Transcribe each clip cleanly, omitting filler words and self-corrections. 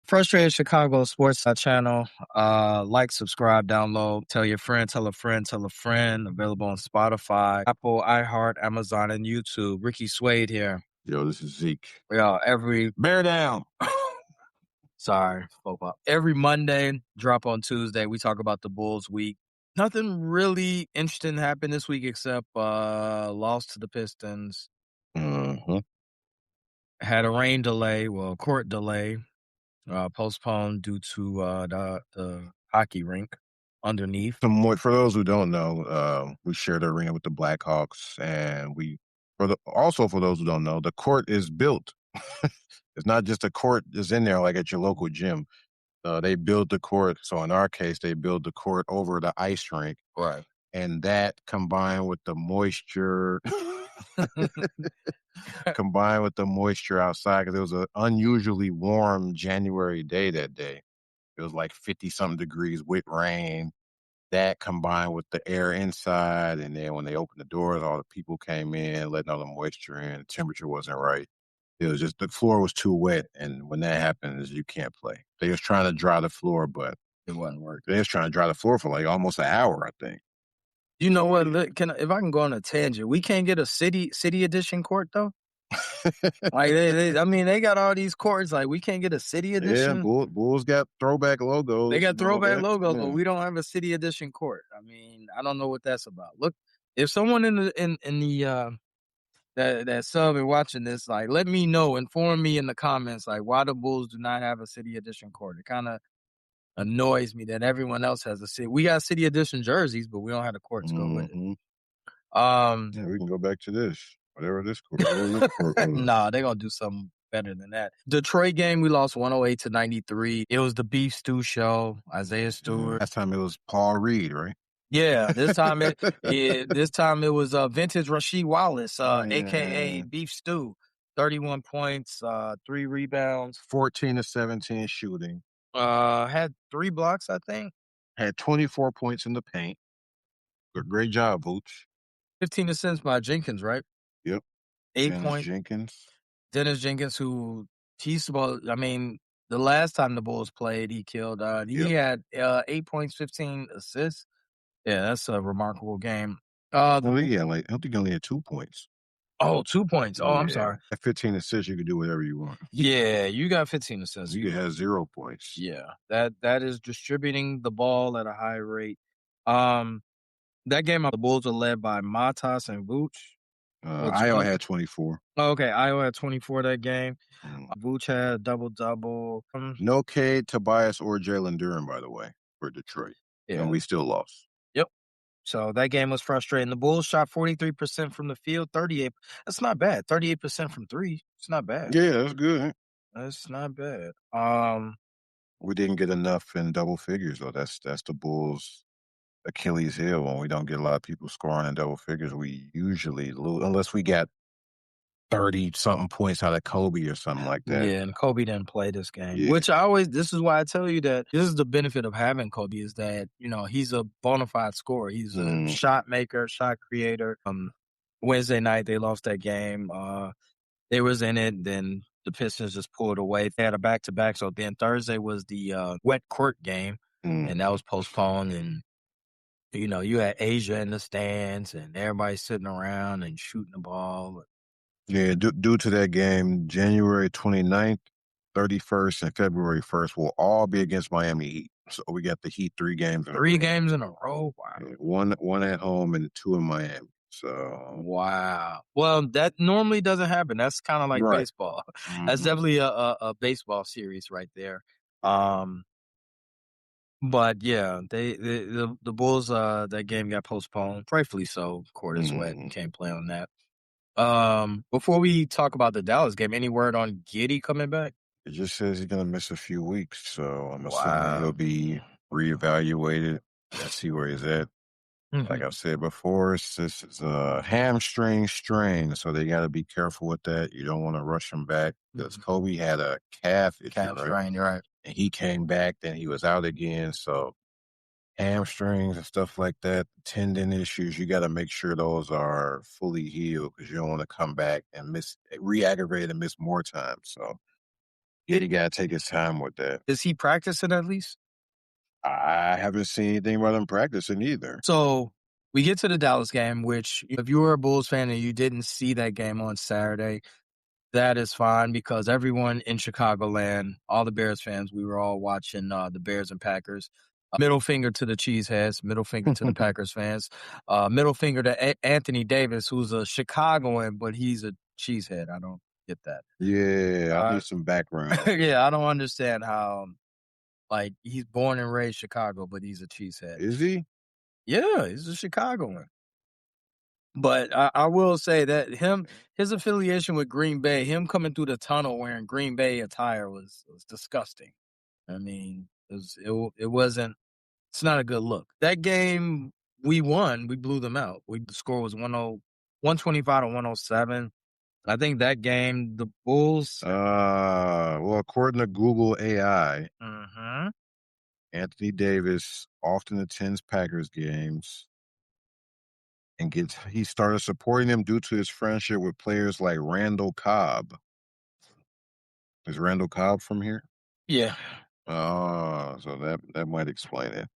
Frustrated Chicago Sports Channel. Like, subscribe, download, tell your friend, tell a friend, tell a friend. Available on Spotify, Apple, iHeart, Amazon, and YouTube. Ricky Suede here. Yo, this is Zeke. Yeah, Bear down. Sorry, spoke up. Every Monday, drop on Tuesday. We talk about the Bulls week. Nothing really interesting happened this week except loss to the Pistons. Mm-hmm. Had a rain delay, court delay, postponed due to the hockey rink underneath. For those who don't know, we share the arena with the Blackhawks, and also for those who don't know, the court is built. It's not just a court that's in there like at your local gym. They build the court. So in our case, they build the court over the ice rink. Right. And that combined with the moisture, outside, because it was an unusually warm January day that day. It was like 50-something degrees with rain. That combined with the air inside, and then when they opened the doors, all the people came in, letting all the moisture in. The temperature wasn't right. It was just the floor was too wet, and when that happens, you can't play. They was trying to dry the floor, but it wasn't working. They was trying to dry the floor for like almost an hour, I think. You know what? If I can go on a tangent, we can't get a city edition court though. Like they got all these courts. Like we can't get a city edition. Yeah, Bulls got throwback logos. They got throwback logos, yeah. But we don't have a city edition court. I mean, I don't know what that's about. Look, if someone in the that sub and watching this, like, let me know, inform me in the comments, like why the Bulls do not have a city edition court. It kind of annoys me that everyone else has a city. We got city edition jerseys, but we don't have the court to go with it. Yeah, we can go back to this. Whatever this court was. Nah, they're gonna do something better than that. Detroit game, we lost 108-93. It was the beef stew show. Isaiah Stewart. Last time it was Paul Reed, right? Yeah, this time it was vintage Rasheed Wallace, aka Beef Stew. 31 points, 3 rebounds, 14 to 17 shooting. Had 3 blocks, I think. Had 24 points in the paint. Great job, Vooch. 15 assists by Jenkins, right? Yep. 8 points. Dennis Jenkins, who the last time the Bulls played, he killed. He had 8 points, 15 assists. Yeah, that's a remarkable game. I think he only had 2 points. Oh, 2 points. Oh, yeah. I'm sorry. At 15 assists, you can do whatever you want. Yeah, you got 15 assists. You have 0 points. Yeah, that is distributing the ball at a high rate. That game, the Bulls are led by Matas and Vooch. Io had 24. Oh, okay, Io had 24 that game. Vooch had a double-double. No Cade, Tobias, or Jalen Duren, by the way, for Detroit. Yeah. And we still lost. Yep. So that game was frustrating. The Bulls shot 43% from the field, 38. That's not bad. 38% from 3. It's not bad. Yeah, that's good. That's not bad. We didn't get enough in double figures, though. That's the Bulls' Achilles heel. When we don't get a lot of people scoring in double figures, we usually lose, unless we got 30-something points out of Kobe or something like that. Yeah, and Kobe didn't play this game, which this is why I tell you that this is the benefit of having Kobe, is that, he's a bona fide scorer. He's a shot maker, shot creator. Wednesday night, they lost that game. They was in it, then the Pistons just pulled away. They had a back-to-back, so then Thursday was the wet court game, and that was postponed, and you had Asia in the stands, and everybody sitting around and shooting the ball. Yeah, due to that game, January 29th, 31st, and February 1st will all be against Miami Heat. So we got the Heat 3 games in a row. 3 games in a row? Wow. Yeah, one at home and 2 in Miami. So wow. Well, that normally doesn't happen. That's kind of like baseball. That's definitely a baseball series right there. But yeah, the Bulls, that game got postponed, rightfully so. Court is wet and can't play on that. Before we talk about the Dallas game, any word on Giddey coming back? It just says he's gonna miss a few weeks, so I'm assuming he'll be reevaluated and see where he's at. Like I said before, this is a hamstring strain, so they got to be careful with that. You don't want to rush him back, because Kobe had a calf strain. You're right. And he came back, then he was out again. So hamstrings and stuff like that, tendon issues, you got to make sure those are fully healed, because you don't want to come back and re-aggravate and miss more time. So Yeah, you gotta take his time with that. Is he practicing at least? I haven't seen anything about him practicing either. So we get to the Dallas game, which if you were a Bulls fan and you didn't see that game on Saturday, that is fine because everyone in Chicagoland, all the Bears fans, we were all watching the Bears and Packers. Middle finger to the cheeseheads, middle finger to the Packers fans, middle finger to Anthony Davis, who's a Chicagoan, but he's a cheesehead. I don't get that. Yeah, I need some background. Yeah, I don't understand how, like, he's born and raised Chicago, but he's a cheesehead. Is he? Yeah, he's a Chicagoan. But I will say that his affiliation with Green Bay, him coming through the tunnel wearing Green Bay attire was disgusting. I mean, it wasn't. It's not a good look. That game we won, we blew them out. The score was 125 to 107. I think that game the Bulls. Well, according to Google AI, Mhm. Anthony Davis often attends Packers games and he started supporting them due to his friendship with players like Randall Cobb. Is Randall Cobb from here? Yeah. Oh, so that might explain it.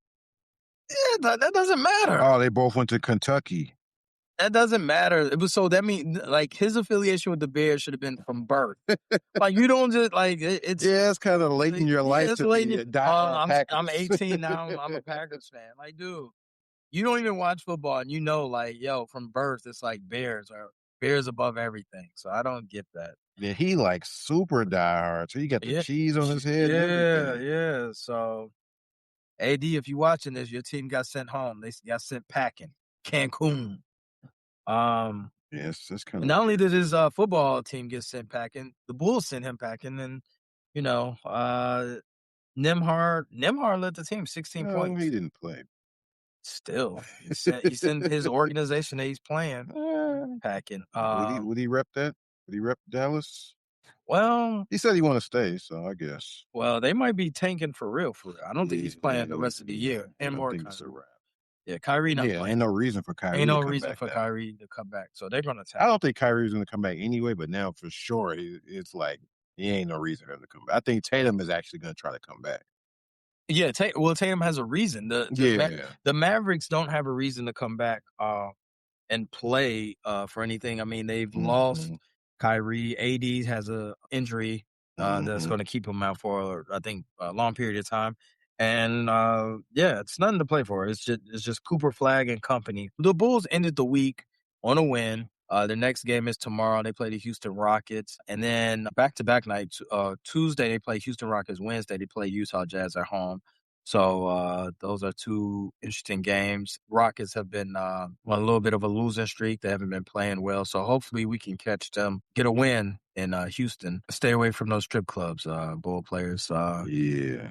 Yeah, that doesn't matter. Oh, they both went to Kentucky. That doesn't matter. It was so that means like his affiliation with the Bears should have been from birth. Like you don't just like it's Yeah, it's kind of late in your life to be a diehard Packers. I'm 18 now. I'm a Packers fan. Like, dude, you don't even watch football, and you know, like, yo, from birth, it's like Bears are Bears above everything. So I don't get that. Yeah, he like super diehard. So you got the cheese on his head. Yeah, yeah. So, AD, if you're watching this, your team got sent home. They got sent packing, Cancun. Yes, that's kind of. Not only did his football team get sent packing, the Bulls sent him packing, and you know, Nemhard led the team 16 No, points. he didn't play. Still, he sent his organization that he's playing packing. Would he rep that? Would he rep Dallas? Well, He said he want to stay, so I guess. well, they might be tanking for real. I don't think he's playing the rest of the year. And more think it's a wrap. Yeah, Kyrie not playing. Ain't no reason for Kyrie. Ain't no to come reason back for now. Kyrie to come back. So they're gonna I don't think Kyrie's going to come back anyway, but now for sure, it's like he ain't no reason for him to come back. I think Tatum is actually going to try to come back. Yeah, Tatum has a reason. The Mavericks don't have a reason to come back and play for anything. I mean, they've lost Kyrie. AD has a injury that's going to keep him out for I think a long period of time. And yeah, it's nothing to play for. It's just Cooper Flag and company. The Bulls ended the week on a win. The next game is tomorrow. They play the Houston Rockets. And then back-to-back nights, Tuesday they play Houston Rockets. Wednesday they play Utah Jazz at home. So those are two interesting games. Rockets have been on a little bit of a losing streak. They haven't been playing well. So hopefully we can catch them, get a win in Houston. Stay away from those strip clubs, Bull players. Yeah.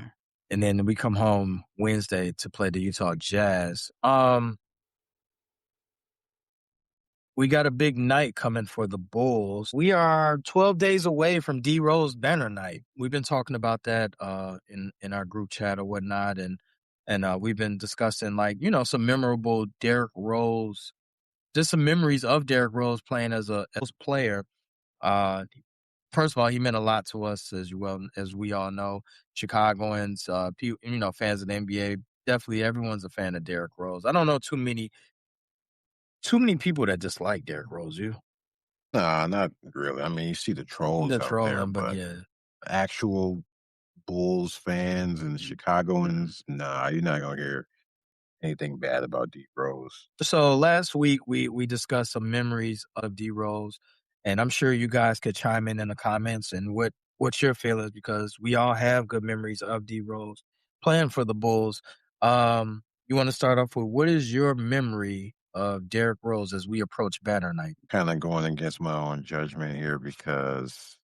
And then we come home Wednesday to play the Utah Jazz. We got a big night coming for the Bulls. We are 12 days away from D Rose banner night. We've been talking about that in our group chat or whatnot, and we've been discussing some memorable Derrick Rose, just some memories of Derrick Rose playing as a player. First of all, he meant a lot to us as we all know, Chicagoans, fans of the NBA. Definitely, everyone's a fan of Derrick Rose. I don't know too many people that dislike Derrick Rose. You? Nah, not really. I mean, you see the trolls out there, but yeah, actual Bulls fans and Chicagoans, nah, you're not gonna hear anything bad about D Rose. So last week we discussed some memories of D Rose, and I'm sure you guys could chime in the comments and what's your feelings, because we all have good memories of D Rose playing for the Bulls. You want to start off with what is your memory of Derrick Rose as we approach banner night? Kind of going against my own judgment here because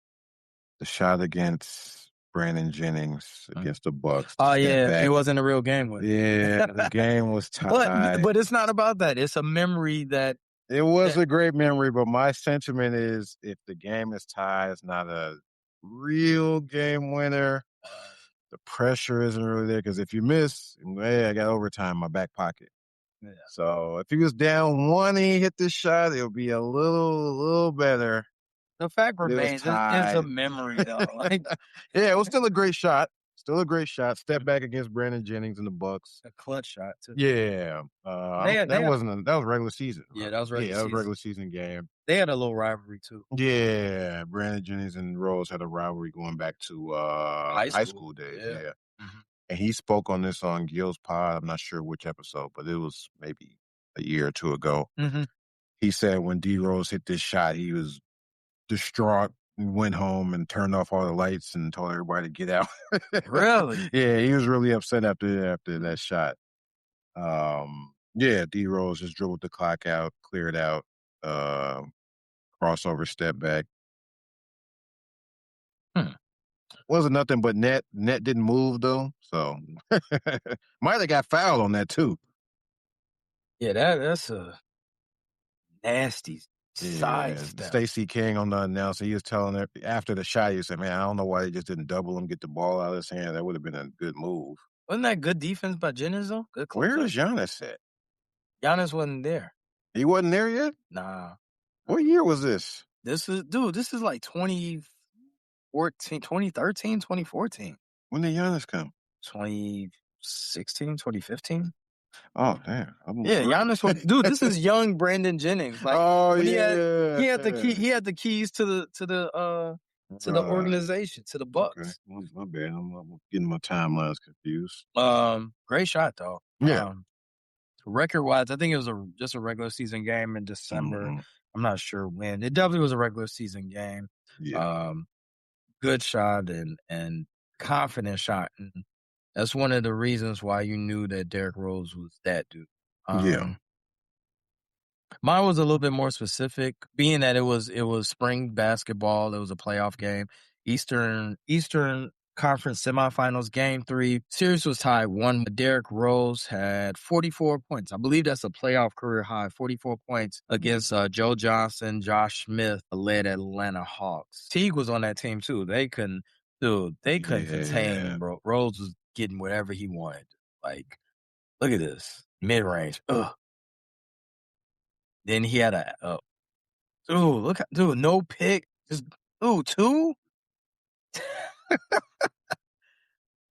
the shot against Brandon Jennings against the Bucks. Oh yeah, it wasn't a real game. Yeah, the game was tied. But it's not about that. It's a memory that. It was a great memory, but my sentiment is if the game is tied, it's not a real game winner. The pressure isn't really there because if you miss, hey, I got overtime in my back pocket. Yeah. So if he was down one and he hit this shot, it'll be a little better. The fact It was remains, it's a tied. memory though. Like Yeah, it was still a great shot. Still a great shot. Step back against Brandon Jennings in the Bucks. a clutch shot too. Yeah. They had That was regular season, yeah, right? that was regular Yeah, that was season. regular season game. They had a little rivalry too. Yeah, Brandon Jennings and Rose had a rivalry going back to High high school. school days. Yeah. Yeah, Mhm. and he spoke on this on Gil's pod. I'm not sure which episode, but it was maybe a year or two ago. Mhm. He said when D Rose hit this shot, he was distraught and went home and turned off all the lights and told everybody to get out. Really? Yeah, he was really upset after that shot. Yeah, D Rose just dribbled the clock out, cleared out, crossover step back. Hmm. Wasn't nothing but net. Net didn't move though, so might have got fouled on that too. Yeah, that's a nasty Yeah, sidestep. Stacey King on the announcer, he was telling her after the shot, he said, "Man, I don't know why they just didn't double him, get the ball out of his hand. That would have been a good move." Wasn't that good defense by Jennings though? Good Where closeout. is Giannis at? Giannis wasn't there. He wasn't there yet? Nah. What year was this? This is like 2014, 2013, 2014, When did Giannis come? 2016, 2015. Oh, damn. I'm Yeah, right. Giannis was this is young Brandon Jennings. Like Oh, when yeah. he had the keys to the Right. organization, to the Okay. Bucks. My bad. I'm getting my timelines confused. Great shot though. Yeah. Record wise, I think it was just a regular season game in December. Mhm. I'm not sure when. It definitely was a regular season game. Yeah. Um, Good shot and confident shot. And that's one of the reasons why you knew that Derrick Rose was that dude. Yeah. Mine was a little bit more specific, being that it was spring basketball. It was a playoff game. Eastern Conference semifinals, game 3. Series was tied 1. Derrick Rose had 44 points. I believe that's a playoff career high. 44 points against Joe Johnson, Josh Smith, led Atlanta Hawks. Teague was on that team too. They couldn't contain Yeah. him, bro. Rose was getting whatever he wanted. Like, look at this mid range. Ugh. Then he had dude, no pick. Just, 2?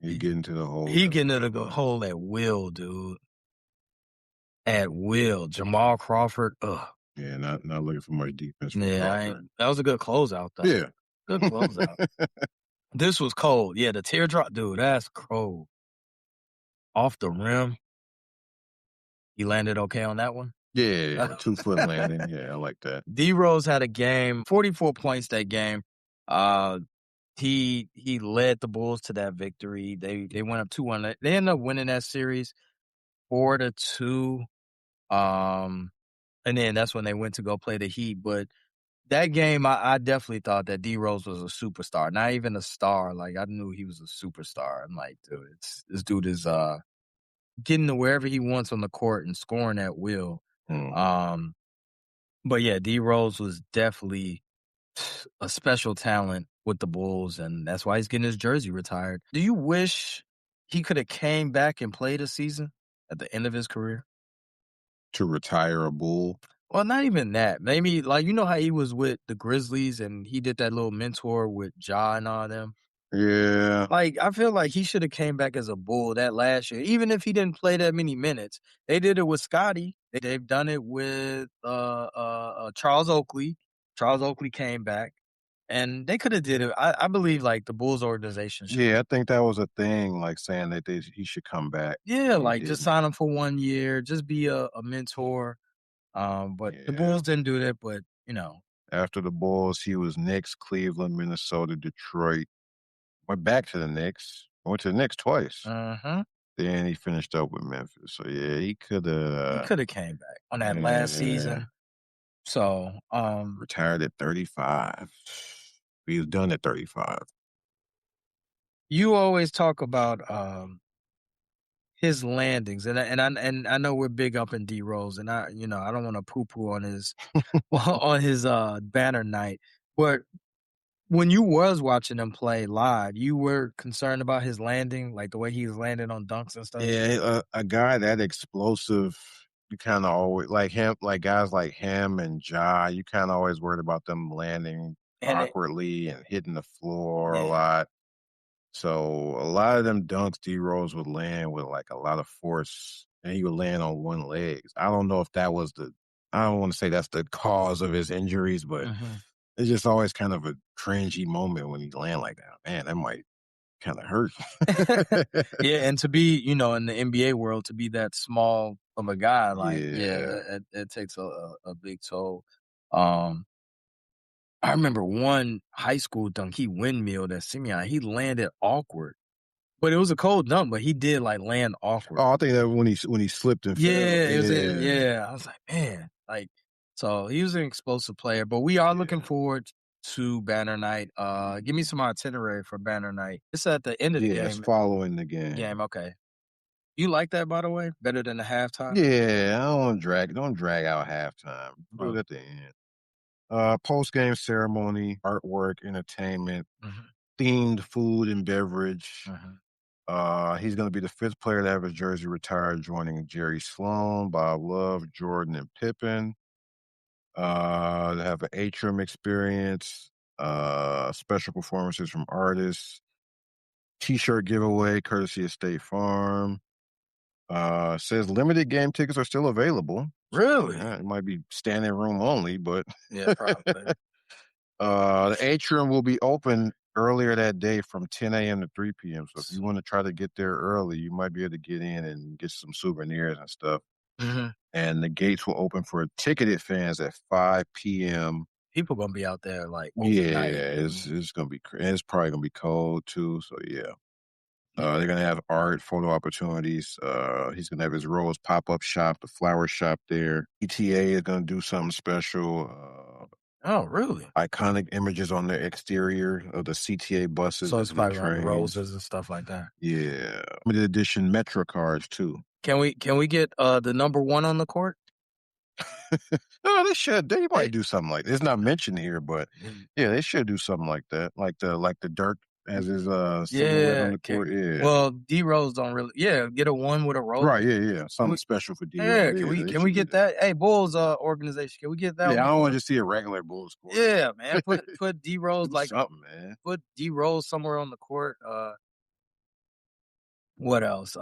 You get into the hole. He getting into the hole at will, dude. At will. Jamal Crawford, ugh. Yeah, not looking for much defense from Yeah, Crawford. that was a good closeout, though. Yeah. Good closeout. This was cold. Yeah, the teardrop, dude, that's cold. Off the rim. He landed okay on that one? Yeah, 2-foot landing. Yeah, I like that. D Rose had a game, 44 points that game. He led the Bulls to that victory. They went up 2-1. They ended up winning that series 4-2. And then that's when they went to go play the Heat. But that game, I definitely thought that D Rose was a superstar. Not even a star. Like, I knew he was a superstar. I'm like, dude, this dude is getting to wherever he wants on the court and scoring at will. Mm. But yeah, D Rose was definitely a special talent with the Bulls, and that's why he's getting his jersey retired. Do you wish he could have came back and played a season at the end of his career? To retire a Bull? Well, not even that. Maybe, like, you know how he was with the Grizzlies and he did that little mentor with Ja and all them? Yeah. Like, I feel like he should have came back as a Bull that last year, even if he didn't play that many minutes. They did it with Scotty. They've done it with Charles Oakley. Charles Oakley came back. And they could have did it. I believe, like, the Bulls organization should. Yeah, I think that was a thing, like, saying that he should come back. Yeah, He like, just didn't. sign him for 1 year, just be a mentor. But the Yeah. Bulls didn't do that, but, you know. After the Bulls, he was Knicks, Cleveland, Minnesota, Detroit. Went back to the Knicks. Went to the Knicks twice. Uh-huh. Then he finished up with Memphis. So, yeah, he could He have could have came back on that last season. So, retired at 35. He was done at 35. you always talk about his landings, and I know we're big up in D Rose, and I don't want to poo poo on his on his banner night, but when you was watching him play live, you were concerned about his landing, like the way he was landing on dunks and stuff. Yeah, a guy that explosive, you kind of always like him, like guys like him and Ja. You kind of always worried about them landing awkwardly and hitting the floor a lot. So a lot of them dunks D Rose would land with like a lot of force, and he would land on one leg. I don't know if that was I don't want to say that's the cause of his injuries, but it's just always kind of a cringy moment when he land like that. Man, that might kind of hurt. Yeah, and to be, in the NBA world, to be that small of a guy, like, it takes a big toll. I remember one high school dunk, he windmilled at Simeon. He landed awkward. But it was a cold dunk, but he did, like, land awkward. Oh, I think that when he slipped and fell. It was I was like, man, like, so he was an explosive player. But we are looking forward to Banner Night. Give me some itinerary for Banner Night. It's at the end of the game. It's following the game. Okay. You like that, by the way? Better than the halftime? Yeah, I don't drag out halftime. Do it at the end. Post-game ceremony, artwork, entertainment, themed food and beverage. He's going to be the 5th player to have his jersey retired, joining Jerry Sloan, Bob Love, Jordan, and Pippen. They have an atrium experience, special performances from artists, T-shirt giveaway courtesy of State Farm. Says limited game tickets are still available. Really? It might be standing room only, but yeah, probably. The atrium will be open earlier that day from 10 a.m. to 3 p.m. So if you want to try to get there early, you might be able to get in and get some souvenirs and stuff. And the gates will open for ticketed fans at 5 p.m. People gonna be out there like overnight. It's gonna be. It's probably gonna be cold too. So they're gonna have art, photo opportunities. He's gonna have his Rose pop-up shop, the flower shop there. ETA is gonna do something special. Oh, really? Iconic images on the exterior of the CTA buses. So it's probably like roses and stuff like that. Yeah. Limited edition Metro cards too. Can we get the number 1 on the court? No, they should. They might do something like this. It's not mentioned here, but they should do something like that. Like the Dirk as his silhouette on the court. Well, D Rose don't really get a 1 with a rose. Right, something special for D Rose. Can we get that? Hey, Bulls organization, can we get that? Yeah, I don't want to just see a regular Bulls court. Yeah, man. Put D Rose like something, man. Put D Rose somewhere on the court. What else?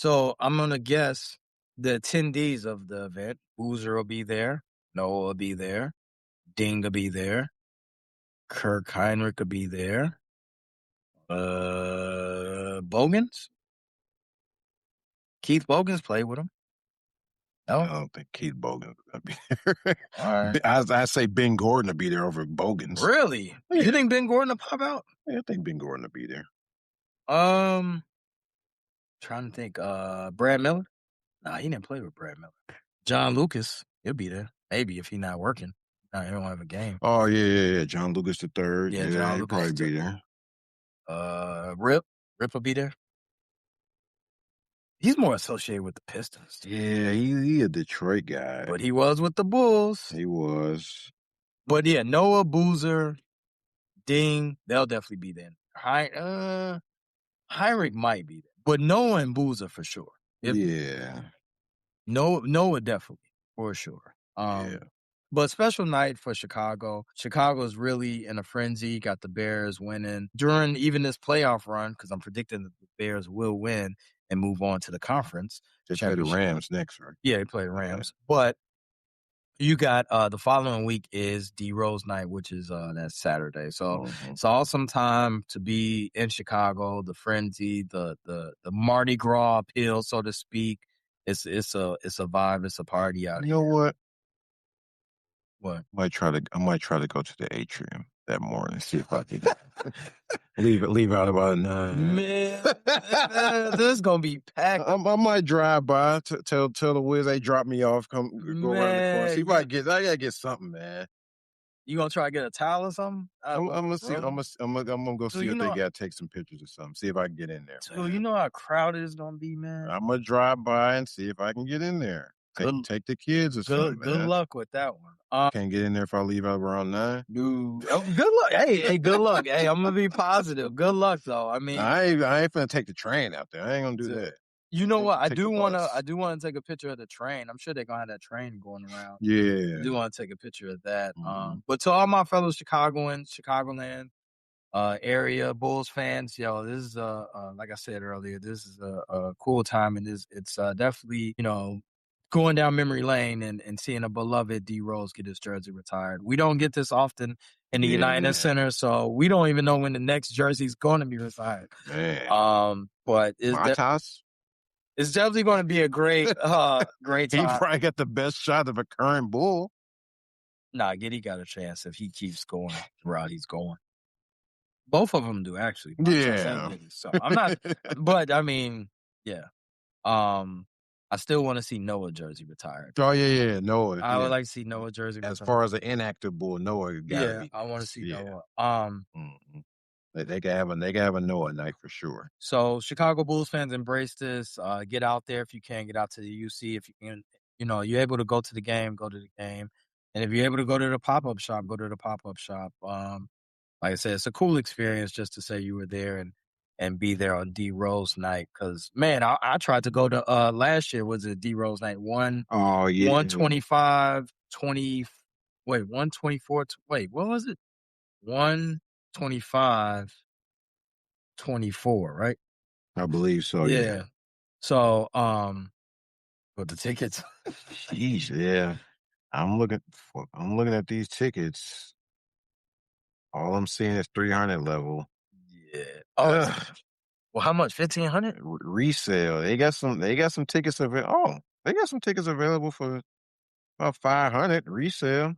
So I'm gonna guess the attendees of the event. Boozer will be there. Noah will be there. Ding will be there. Kirk Heinrich will be there. Bogans? Keith Bogans played with him. No? I don't think Keith Bogans will be there. All right. I say Ben Gordon will be there over Bogans. Really? Yeah. You think Ben Gordon will pop out? Yeah, I think Ben Gordon will be there. Trying to think. Brad Miller? Nah, he didn't play with Brad Miller. John Lucas, he'll be there. Maybe if he's not working. Nah, he don't have a game. Oh, yeah. John Lucas III. Yeah, John he'll probably be there. Rip will be there. He's more associated with the Pistons. Yeah, he a Detroit guy. But he was with the Bulls. He was. But yeah, Noah, Boozer, Ding, they'll definitely be there. Heinrich might be there. But Noah and Boozer for sure. Noah definitely, for sure. But special night for Chicago. Chicago's really in a frenzy. Got the Bears winning during even this playoff run, because I'm predicting that the Bears will win and move on to the conference. They play the Rams next, right? Yeah, they play the Rams. But you got the following week is D Rose night, which is that Saturday. So it's awesome time to be in Chicago. The frenzy, the Mardi Gras appeal, so to speak. It's a vibe. It's a party out here. You know what? What? I might try to go to the atrium that morning, see if I can leave out about 9. Man, this is gonna be packed. I might drive by, tell the Wiz they drop me off, go around the corner, see if I gotta get something, man. You gonna try to get a towel or something? I'm gonna see. I'm gonna go see if they got take some pictures or something. See if I can get in there. So you know how crowded it's gonna be, man. I'm gonna drive by and see if I can get in there. Take the kids or something. Good luck with that one. Can't get in there if I leave out around 9. Dude, good luck. Hey, good luck. Hey, I'm gonna be positive. Good luck, though. I mean, I ain't gonna take the train out there. I ain't gonna do that. You know what? I Take a do wanna bus. take a picture of the train. I'm sure they're gonna have that train going around. I Yeah. do wanna take a picture of that. Mhm. But to all my fellow Chicagoans, Chicagoland, area Bulls fans, yo, this is like I said earlier, this is a cool time, and it's definitely going down memory lane and seeing a beloved D Rose get his jersey retired. We don't get this often in the United Yeah, Center, so we don't even know when the next jersey is going to be retired. man. But Matas? it's definitely going to be a great great He time. probably got the best shot of a current Bull. Nah, Giddy got a chance if he keeps going the route he's going. Both of them do actually, Montrezl and Yeah. Giddey. So I'm not, but I mean, yeah. Um, I still want to see Noah jersey retired. Oh, yeah. Noah, I would yeah. like to see Noah jersey As retired. far as an inactive Bull, Noah gotta Yeah, be I want to next. see Yeah. Noah. Mhm. They can have a Noah night for sure. So Chicago Bulls fans embrace this. Get out there if you can. Get out to the UC if you can. You're able to go to the game. Go to the game, and if you're able to go to the pop up shop, go to the pop up shop. Like I said, it's a cool experience just to say you were there and be there on D Rose night. Because man, I tried to go to last year was it D Rose night Oh, yeah. 125 20 wait 124 wait what was it 125 24 right I believe so, yeah. yeah so but the tickets Jeez, yeah. I'm looking at these tickets. All I'm seeing is 300 level. yeah oh Ugh, well how much 1,500 resale. They got some tickets available. Oh, they got some tickets available for about 500 resale.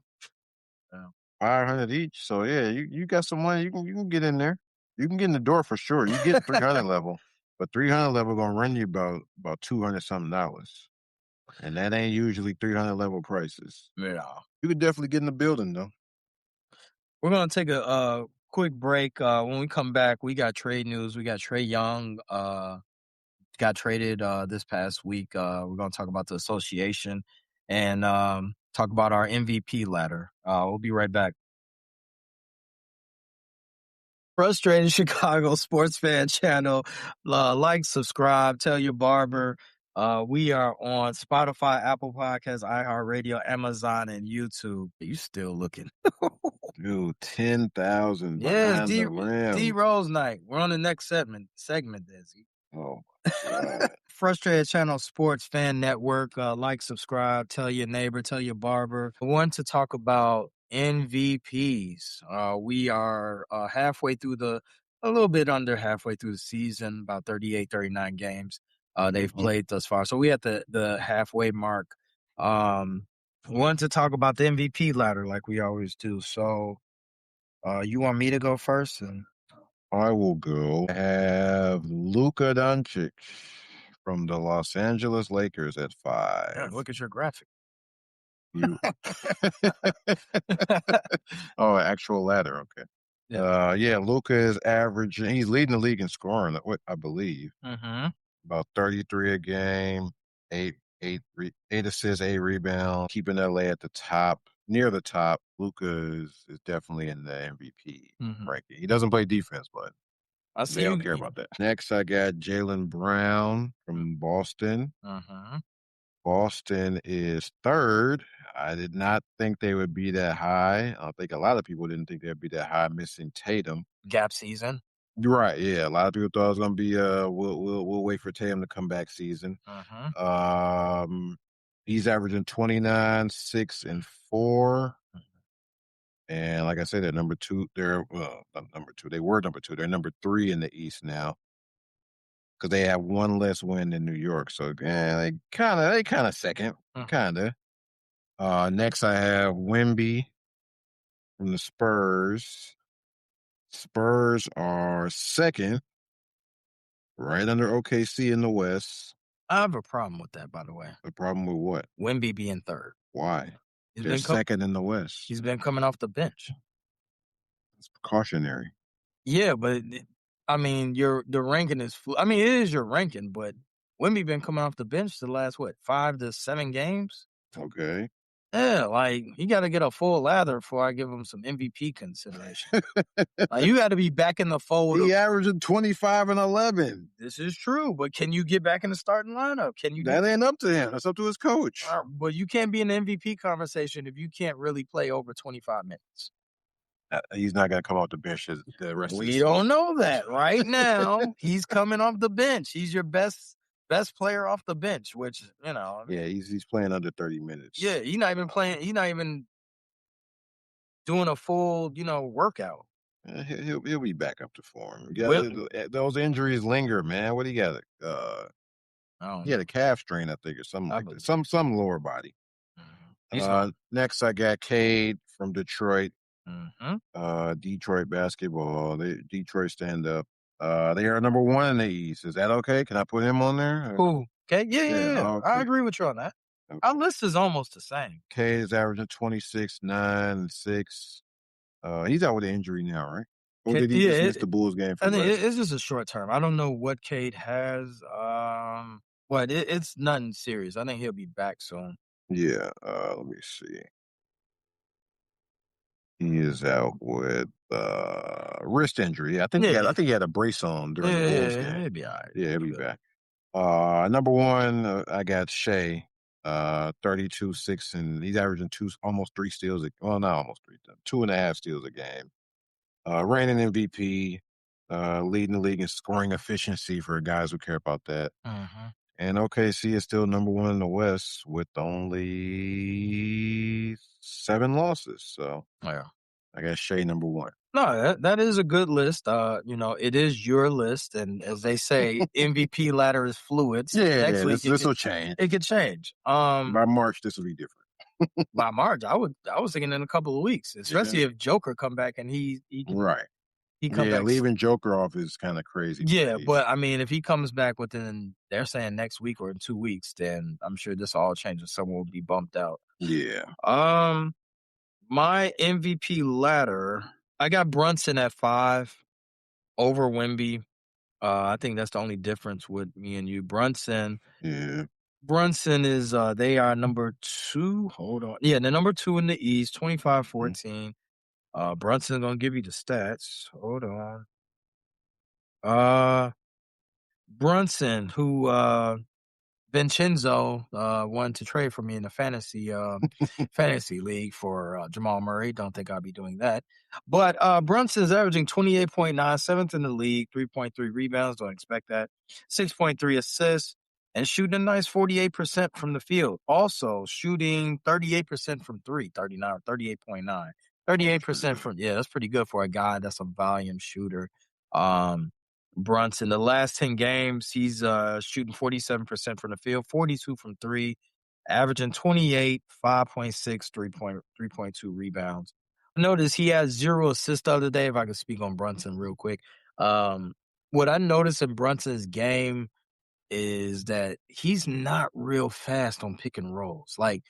500 each. So yeah, you got some money. You can get in there. You can get in the door for sure. You get 300 level, but 300 level gonna run you about 200 something dollars, and that ain't usually 300 level prices. yeah. You could definitely get in the building though. We're gonna take a quick break. When we come back, we got trade news. We got Trey Young got traded this past week. We're gonna talk about the association and talk about our MVP ladder. We'll be right back. Frustrated Chicago sports fan channel. Like, subscribe, tell your barber. We are on Spotify, Apple Podcasts, iHeartRadio, Amazon, and YouTube. You still looking? Dude, 10,000 Yes, behind the D rim. Rose night. We're on the next segment, Desi. Oh my god. Frustrated Channel Sports Fan Network. Like, subscribe, tell your neighbor, tell your barber. I want to talk about MVPs. We are a little bit under halfway through the season, about 38, 39 games they've played thus far. So we at the halfway mark. Want to talk about the MVP ladder like we always do. So you want me to go first? And I will go. I have Luka Doncic from the Los Angeles Lakers at 5. look at your graphic. You Oh, actual ladder, okay. Yeah. Yeah, Luka is averaging he's leading the league in scoring, what I believe. Mm-hmm. About 33 a game, 8 assists, 8 rebounds, keeping LA at the top, near the top. Luka is definitely in the MVP Mm-hmm. ranking. He doesn't play defense, but I see they don't you. care about that. Next, I got Jaylen Brown from Boston. Mm-hmm. Boston is third. I did not think they would be that high. I think a lot of people didn't think they'd be that high, missing Tatum. Gap season. Right, yeah. A lot of people thought it was gonna be we'll wait for Tatum to come back season. Mm-hmm. He's averaging 29, 6, and 4. And like I said, they're number two. They're not number two. They were number 2. They're number 3 in the East now because they have one less win than New York. So they kind of second, kind of. Next, I have Wemby from the Spurs. Spurs are second, right under OKC in the West. I have a problem with that, by the way. The problem with what? Wemby being third. Why? He's They're been second in the West. he's been coming off the bench. It's precautionary. Yeah, but I mean, the ranking is. I mean, it is your ranking, but Wemby been coming off the bench the last 5 to 7 games. Okay. Yeah, like he got to get a full lather before I give him some MVP consideration. You got to be back in the fold. He averaging 25 and 11. This is true, but can you get back in the starting lineup? Can you? That ain't up to him. That's up to his coach. But you can't be in the MVP conversation if you can't really play over 25 minutes. He's not going to come off the bench the rest of the We season. don't know that right now. He's coming off the bench. He's your best player off the bench, which Yeah, he's playing under 30 minutes. Yeah, he's not even playing. He's not even doing a full workout. He'll be back up to form. Those injuries linger, man. What do you got? He had a calf strain, I think, or something like that. Some lower body. Next, I got Cade from Detroit. Detroit basketball. Detroit stand up. They are number 1 in the East. Is that okay? Can I put him on there? Cool. Okay. Yeah. Okay. I agree with you on that. Okay. Our list is almost the same. Cade is averaging 26, 9, and 6. He's out with an injury now, right? Or did he just miss the Bulls game? I think it's just a short term. I don't know what Cade has. But it's nothing serious. I think he'll be back soon. Yeah. Let me see. He is out with wrist injury. I think he had a brace on during the Bulls game. He'll be all right. Yeah, he'll be back. Number 1, I got Shea, 32, 6, and he's averaging almost 3 steals. Well, not almost 3, 2.5 steals a game. Reigning MVP, leading the league in scoring efficiency for guys who care about that. And OKC is still number 1 in the West with only 7 losses. So yeah, I got Shea number 1. No, that is a good list. It is your list, and as they say, MVP ladder is fluid. So next week this will change. It could change. By March, this will be different. By March, I was thinking in a couple of weeks, especially if Joker come back and he can, right. He come back. Leaving Joker off is kind of crazy. Yeah, but I mean, if he comes back within, they're saying next week or in 2 weeks, then I'm sure this all changes. Someone will be bumped out. Yeah. My MVP ladder, I got Brunson at 5 over Wemby. I think that's the only difference with me and you. Brunson. Yeah. Brunson is, they are number 2. Hold on. Yeah, they're number 2 in the East, 25-14. Brunson's going to give you the stats. Hold on. Brunson, who, Vincenzo wanted to trade for me in the fantasy league for Jamal Murray. Don't think I'll be doing that. But Brunson's averaging 28.9, 7th in the league, 3.3 rebounds. Don't expect that. 6.3 assists and shooting a nice 48% from the field. Also shooting 38% from 3, 38.9. 38% from, that's pretty good for a guy that's a volume shooter. Brunson, the last 10 games, he's shooting 47% from the field, 42 from 3, averaging 28, 5.6, 3.2 rebounds. Notice he has 0 assists the other day, if I could speak on Brunson real quick. What I noticed in Brunson's game is that he's not real fast on pick and rolls. Like,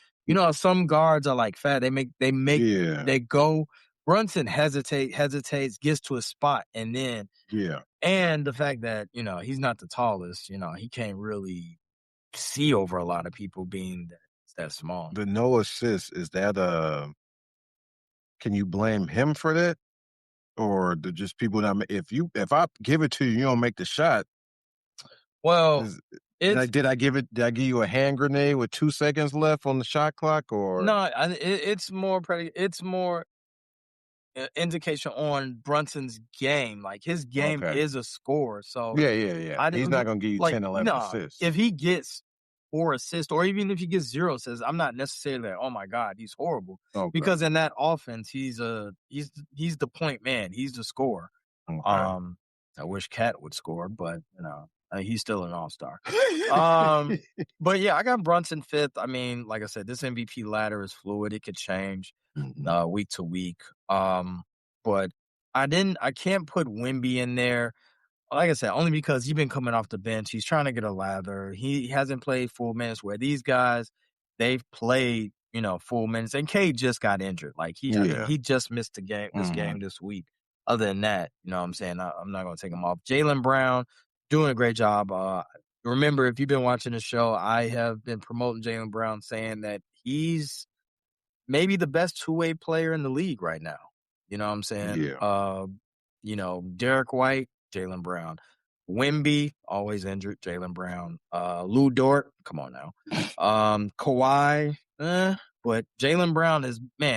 some guards are like fat. They go. Brunson hesitates, gets to a spot, and then and the fact that, he's not the tallest, he can't really see over a lot of people being that small. The no assist, is that can you blame him for that? Or just people not, if I give it to you, you don't make the shot. Well, did I give you a hand grenade with 2 seconds left on the shot clock? Or no, it's more indication on Brunson's game. Like, his game is a score. So yeah. He's not going to give you 10, 11 assists. If he gets 4 assists, or even if he gets 0 assists, I'm not necessarily like, oh my God, he's horrible. Because in that offense, he's the point man. He's the scorer. I wish Cat would score, but he's still an all-star. But yeah, I got Brunson 5th. I mean, like I said, this MVP ladder is fluid. It could change week to week. But I can't put Wemby in there. Like I said, only because he's been coming off the bench. He's trying to get a lather. He hasn't played full minutes, where these guys, they've played, full minutes. And Cade just got injured. Like, I think he just missed the game, this week. Other than that, you know what I'm saying? I'm not going to take him off. Jaylen Brown, doing a great job. Remember, if you've been watching the show, I have been promoting Jaylen Brown, saying that he's maybe the best two-way player in the league right now. You know what I'm saying? Yeah. Derrick White, Jaylen Brown. Wemby, always injured, Jaylen Brown. Lou Dort, come on now. Kawhi, but Jaylen Brown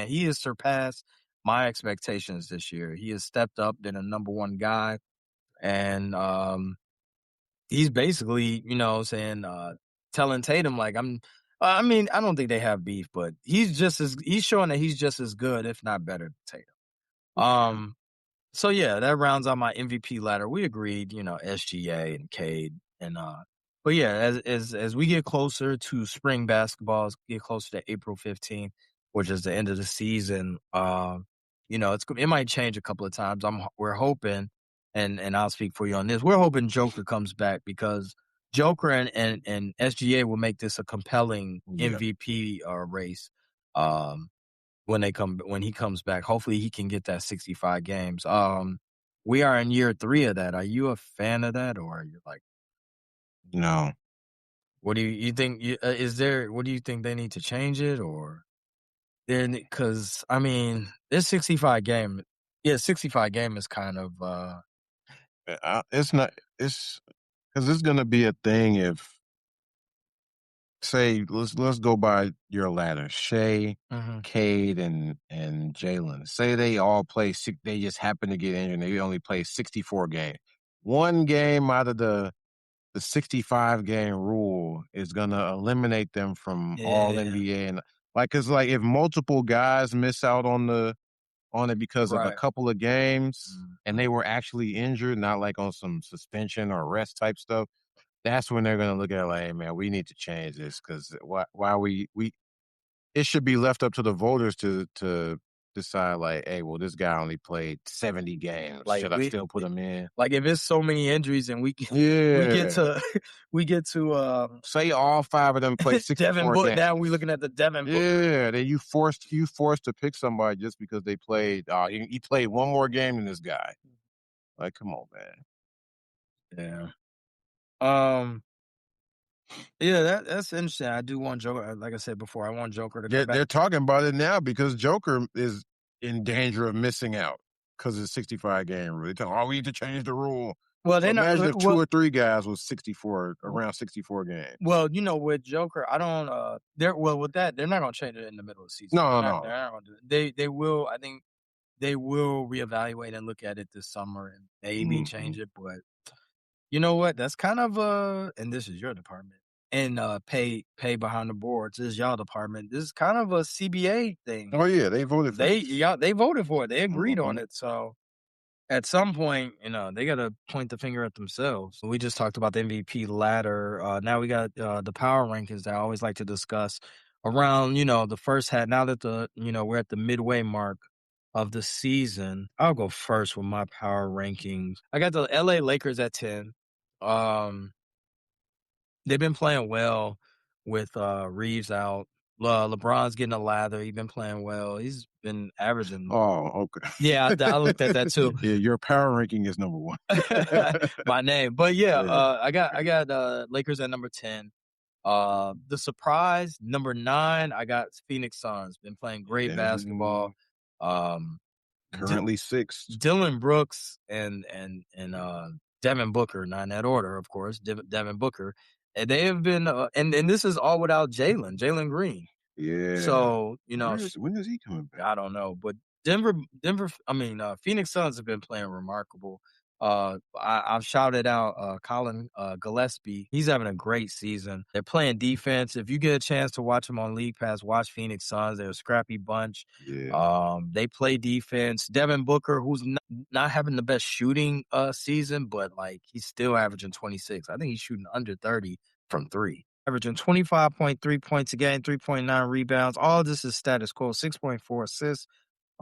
he has surpassed my expectations this year. He has stepped up, been a number one guy, and he's basically, telling Tatum like I mean, I don't think they have beef, but he's showing that he's just as good, if not better than Tatum. Yeah. So yeah, that rounds out my MVP ladder. We agreed, SGA and Cade but yeah, as we get closer to spring basketball, get closer to April 15th, which is the end of the season, it might change a couple of times. We're hoping, and I'll speak for you on this. We're hoping Joker comes back because Joker and SGA will make this a compelling Yeah. MVP race. When he comes back. Hopefully he can get that 65 games. We are in year 3 of that. Are you a fan of that, or are you like, No. what do you think? What do you think they need to change it, or then? Because I mean, this 65 game, 65 game is kind of It's not. It's because it's gonna be a thing if, say, let's go by your ladder. Shea, mhm. Cade, and Jalen. Say they all play they just happen to get injured and they only play 64 games. One game out of the 65 game rule is gonna eliminate them from all Yeah, NBA, and like, cause like if multiple guys miss out on it because of a right. couple of games Mhm. and they were actually injured, not like on some suspension or rest type stuff, that's when they're gonna look at it like, "Hey, man, we need to change this because why we it should be left up to the voters to decide like, hey, well, this guy only played 70 games. Like Should I still put him in? like if it's so many injuries and we get Yeah. to we get to Say all 5 of them play Devin 64 Book. games. Now we're looking at the Devin Booker. Yeah, then you forced to pick somebody just because they played. He played one more game than this guy. Like, come on, man. Yeah. Um. Yeah, that's interesting. I do want Joker. Like I said before, I want Joker to come back. They're talking about it now because Joker is in danger of missing out because of the 65 game rule. They're talking, we need to change the rule. Well, So they're not. imagine if 2 Well, or 3 guys was 64 around 64 games. well, with Joker, I don't. With that, they're not going to change it in the middle of the season. No, They're no, not. no. They're not going to do it. They will. I think they will reevaluate and look at it this summer and maybe Mhm. change it. But you know what? That's kind of and this is your department. And pay behind the boards this is y'all department. This is kind of a CBA thing. Oh, yeah, they voted for this. They voted for it. They agreed on Mhm. it. So at some point, they got to point the finger at themselves. We just talked about the MVP ladder. Now we got the power rankings that I always like to discuss around, the first hat. Now that we're at the midway mark of the season, I'll go first with my power rankings. I got the LA Lakers at 10. Um, they've been playing well with Reeves out. LeBron's getting a lather. He's been playing well. He's been averaging. Oh, Yeah, I looked at that okay. too. Yeah, your power ranking is number 1. My name. But yeah, Yeah. I got Lakers at number 10. The surprise, number 9, I got Phoenix Suns. Been playing great basketball. Yeah. Um D- Currently 6th. Dylan Brooks and Devin Booker, not in that order, of course. Devin Booker. And they have been and this is all without Jalen Green. Yeah. So, When is he coming back? I don't know, but Phoenix Suns have been playing remarkable. I've shouted out Colin Gillespie. He's having a great season. They're playing defense. If you get a chance to watch them on League Pass, watch Phoenix Suns. They're a scrappy bunch. Yeah. They play defense. Devin Booker, who's not having the best shooting season, but like he's still averaging 26. I think he's shooting under 30 from 3. Averaging 25.3 points a game, 3.9 rebounds. All this is status quo, 6.4 assists,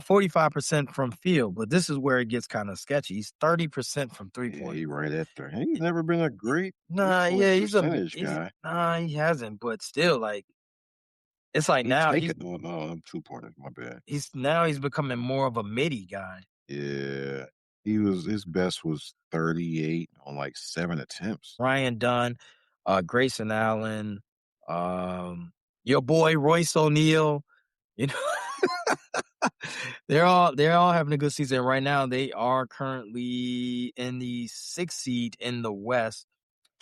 45% from field. But this is where it gets kind of sketchy. He's 30% from Yeah, 3-point. he right at there. He's never been a great Nah, three-point yeah, percentage guy. he hasn't. But still, like it's like He now take it. No, I'm 2-pointers. My bad. he's becoming more of a midi guy. Yeah. His best was 38 on like 7 attempts. Ryan Dunn, Grayson Allen, your boy Royce O'Neal. You know, they're all having a good season right now. They are currently in the 6th seed in the West,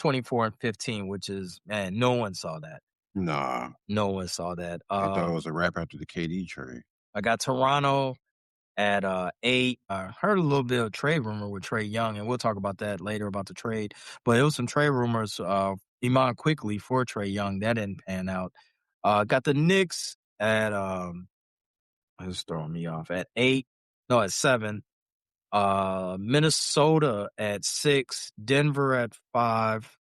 24-15, which is, man, no one saw that. Nah, No one saw that. I thought it was a wrap after the KD trade. I got Toronto at 8. I heard a little bit of trade rumor with Trey Young, and we'll talk about that later about the trade. But it was some trade rumors. Iman quickly for Trey Young that didn't pan out. Got the Knicks at it's throwing me off at 8. No, at 7. Minnesota at 6. Denver at 5.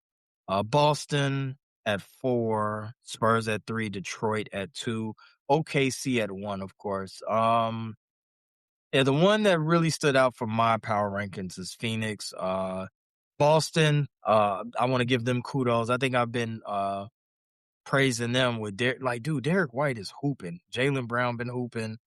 Boston at 4. Spurs at 3. Detroit at 2. OKC at 1, of course. Yeah, the one that really stood out for my power rankings is Phoenix. Boston, I want to give them kudos. I think I've been praising them with dude, Derrick White is hooping. Jaylen Brown been hooping.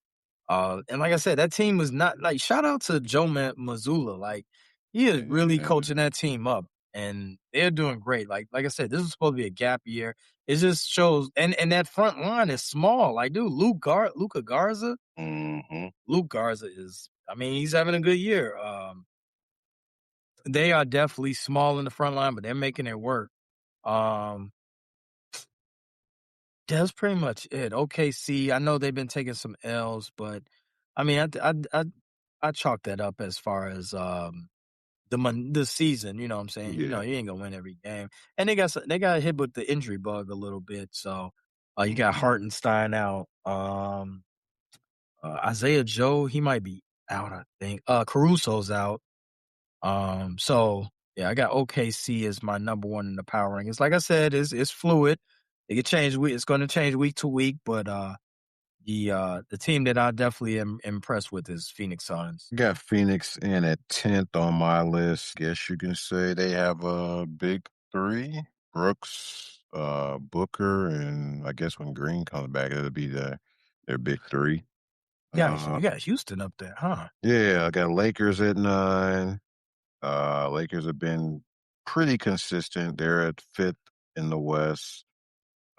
And like I said, that team was not like shout out to Joe Mazzulla. Like he is really Yeah. coaching that team up, and they're doing great. Like I said, this is supposed to be a gap year. It just shows, and that front line is small. Like, dude, Luca Garza. Mm-hmm. Luke Garza is, I mean, he's having a good year. They are definitely small in the front line, but they're making it work. Um, that's pretty much it. OKC, I know they've been taking some L's, but I mean, I chalk that up as far as the season. You know what I'm saying? You know, Yeah. you ain't gonna win every game, and they got hit with the injury bug a little bit. So you got Mm-hmm. Hartenstein out. Isaiah Joe, he might be out. I think Caruso's out. So yeah, I got OKC as my number one in the power rankings. Like I said, it's fluid. It could change. It's going to change week to week, but the team that I definitely am impressed with is Phoenix Suns. Got Phoenix in at 10th on my list. Guess you can say they have a big three. Brooks, Booker, and I guess when Green comes back, it'll be their big three. Yeah, Uh, you got Houston up there, huh? yeah, I got Lakers at 9. Lakers have been pretty consistent. They're at 5th in the West.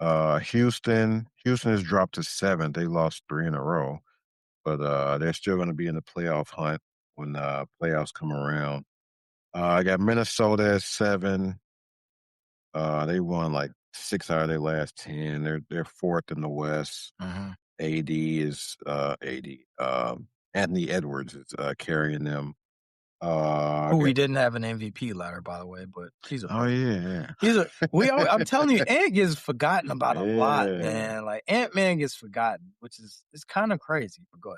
Houston has dropped to 7th. They lost 3 in a row, but they're still going to be in the playoff hunt when playoffs come around. I got Minnesota at 7. They won like 6 out of their last 10. They're 4th in the West. Mhm. AD. Anthony Edwards is carrying them. I Who we got, didn't have an MVP ladder, by the way, but he's a oh first. yeah, He's a we. I'm telling you, Ant gets forgotten about a lot, yeah. man. Like Ant Man gets forgotten, which is it's kind of crazy. But go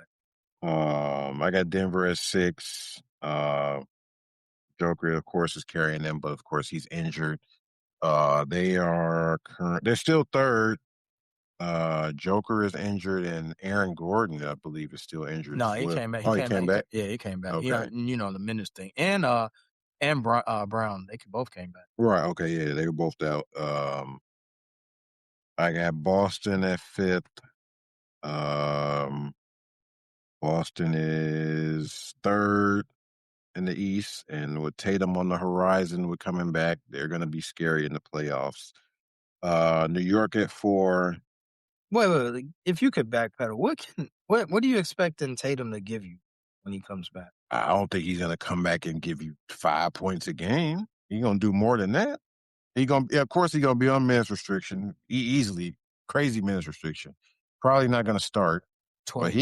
ahead. I got Denver at 6. Joker, of course, is carrying them, but of course he's injured. They're still 3rd. Joker is injured, and Aaron Gordon, I believe, is still injured No, as he well. came back. He Oh, he came back. came back? Yeah, he came back. He, Okay. the minutes thing, and Brown, they both came back. Right, okay, yeah, they were both out. I got Boston at 5th. Um, Boston is 3rd in the East, and with Tatum on the horizon with coming back, they're gonna be scary in the playoffs. New York at 4. Wait. If you could backpedal, what do you expect in Tatum to give you when he comes back? I don't think he's gonna come back and give you 5 points a game. He's gonna do more than that. Of course, he's gonna be on minutes restriction easily, crazy minutes restriction. Probably not gonna start, but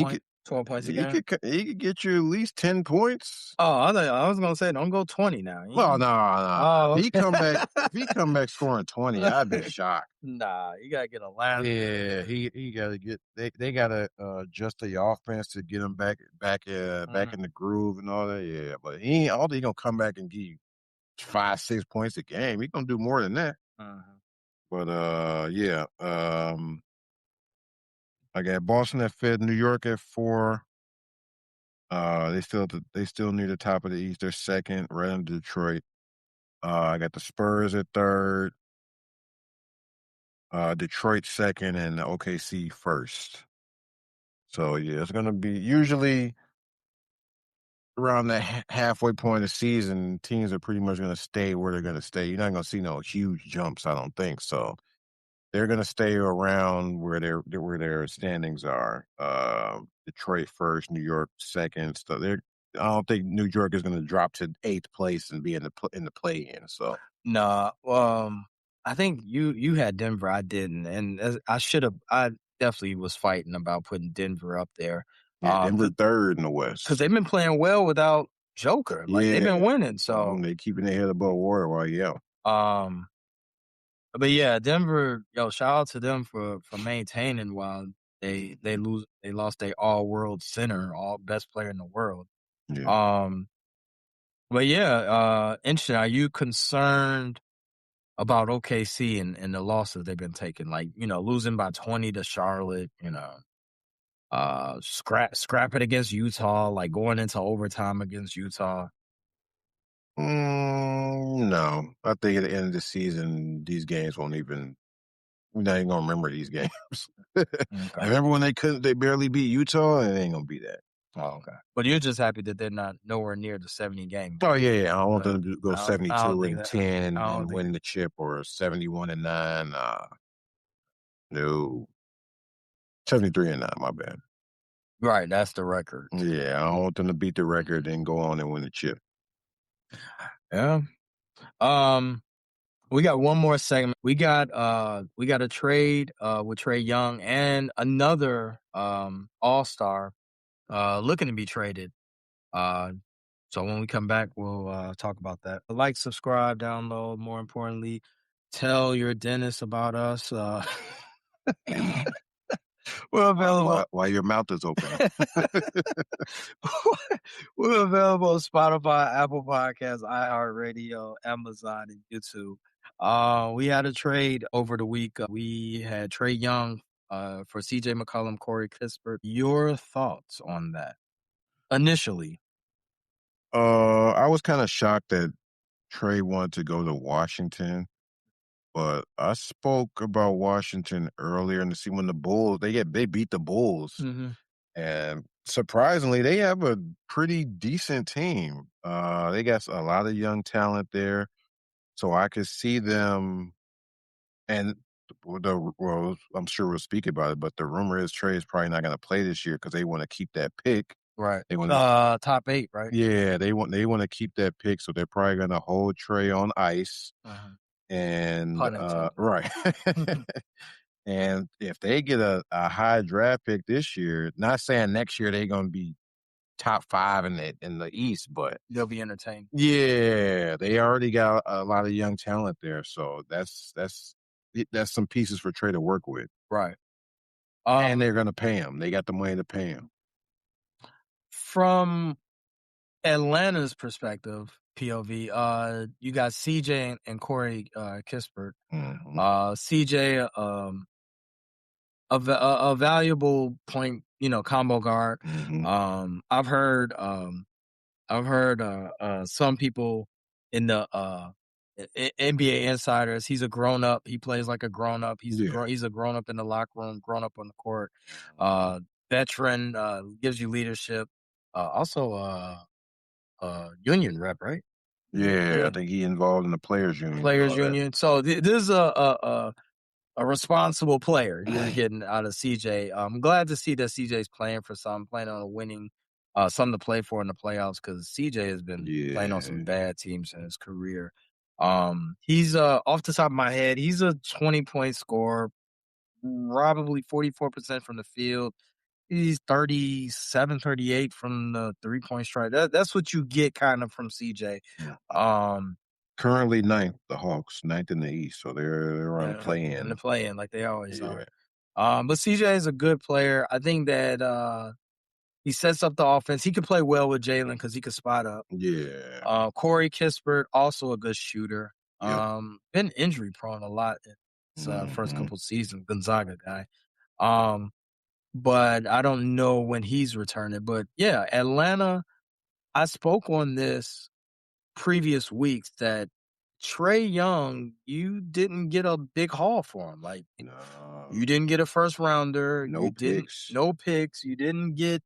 12 points a game. he could get you at least 10 points. Oh, I was gonna say don't go 20 now. Well, no. Oh, If he come back scoring 20, I'd be shocked. nah, you gotta get a last. Yeah, he got to get they got to adjust the offense to get him back Mhm. in the groove and all that. Yeah, but he ain't all he gonna come back and give you 5-6 points a game. He gonna do more than that. Mhm. But yeah, I got Boston at 5th, New York at 4. They still near the top of the East. They're 2nd, right under Detroit. I got the Spurs at 3rd, Detroit 2nd, and OKC 1st. So yeah, it's gonna be usually around the halfway point of the season. Teams are pretty much gonna stay where they're gonna stay. You're not gonna see no huge jumps, I don't think so. they're gonna stay around where their standings are. Detroit first, New York second. So I don't think New York is gonna drop to 8th place and be in the play-in. So Nah, I think you had Denver, I didn't, and I should have. I definitely was fighting about putting Denver up there, yeah, Denver because third in the West. they've been playing well without Joker. Like they've Yeah, been winning. So, they keeping their head above water while you out. um, but yeah, Denver, yo, shout out to them for maintaining while they lost their all world center, all best player in the world. Yeah. Um, but yeah, interesting. Are you concerned about OKC and the losses they've been taking? Like, losing by 20 to Charlotte, scrap it against Utah, like going into overtime against Utah. No, I think at the end of the season, these games won't even. We're not even gonna remember these games. I Okay. remember when they barely beat Utah, and it ain't gonna be that. Oh, okay. But you're just happy that they're not nowhere near the 70 game Oh mark. yeah. I don't want Uh, them to go I don't 72 think and that. 10 I don't and think. win the chip or 71 and 9. No, 73 and 9. My bad. Right, that's the record. Yeah, I don't want them to beat the record and go on and win the chip. Yeah. Um, we got one more segment. We got a trade with Trey Young and another all-star looking to be traded. So when we come back, we'll talk about that. Like, subscribe, download, more importantly, tell your dentist about us. We're available. While your mouth is open. We're available on Spotify, Apple Podcasts, iHeartRadio, Amazon, and YouTube. We had a trade over the week. We had Trey Young for CJ McCollum, Corey Kispert. Your thoughts on that initially? I was kind of shocked that Trey wanted to go to Washington, but I spoke about Washington earlier in the season when the Bulls they beat the Bulls, Mm-hmm. and surprisingly, they have a pretty decent team. They got a lot of young talent there, so I could see them. And I'm sure we'll speak about it, but the rumor is Trey is probably not going to play this year because they want to keep that pick. Right. They want to Top 8, right? Yeah, they want to keep that pick, so they're probably gonna hold Trey on ice Uh-huh. and Pun intended. right. And if they get a high draft pick this year, not saying next year they're gonna be top 5 in the East, but They'll be entertained. yeah, they already got a lot of young talent there, so that's some pieces for Trey to work with, Right. and they're gonna pay him. They got the money to pay him. From Atlanta's perspective, POV, you got CJ and Corey Kispert. Mhm, CJ, a valuable point, combo guard. mhm. I've heard some people in the NBA insiders. He's a grown up. He plays like a grown up. Yeah. He's a grown up in the locker room, grown up on the court. Uh, Veteran, gives you leadership. Also, union rep, right? Yeah, I Yeah, think he involved in the players union and players all that. union. So this is a responsible player you're getting out of CJ. I'm glad to see that CJ's playing for some, playing on a winning, something to play for in the playoffs because CJ has been playing on some Yeah. bad teams in his career. He's off the top of my head, he's a 20-point scorer, probably 44% from the field. He's 37, 38 from the 3-point strike. That's what you get kind of from CJ. Yeah. Um, Currently ninth, the Hawks, ninth in the East, so they're on a yeah, in the play-in. play-in like they always Yeah. are. But CJ is a good player. I think that he sets up the offense. He could play well with Jalen because he could spot up. Yeah. Corey Kispert, also a good shooter. Yep. Been injury prone a lot in his first Mhm. couple seasons, Gonzaga guy. Um, but I don't know when he's returning. But yeah, Atlanta, I spoke on this previous weeks that Trey Young, you didn't get a big haul for him. Like No. you didn't get a first rounder. No You didn't picks. no picks. You didn't get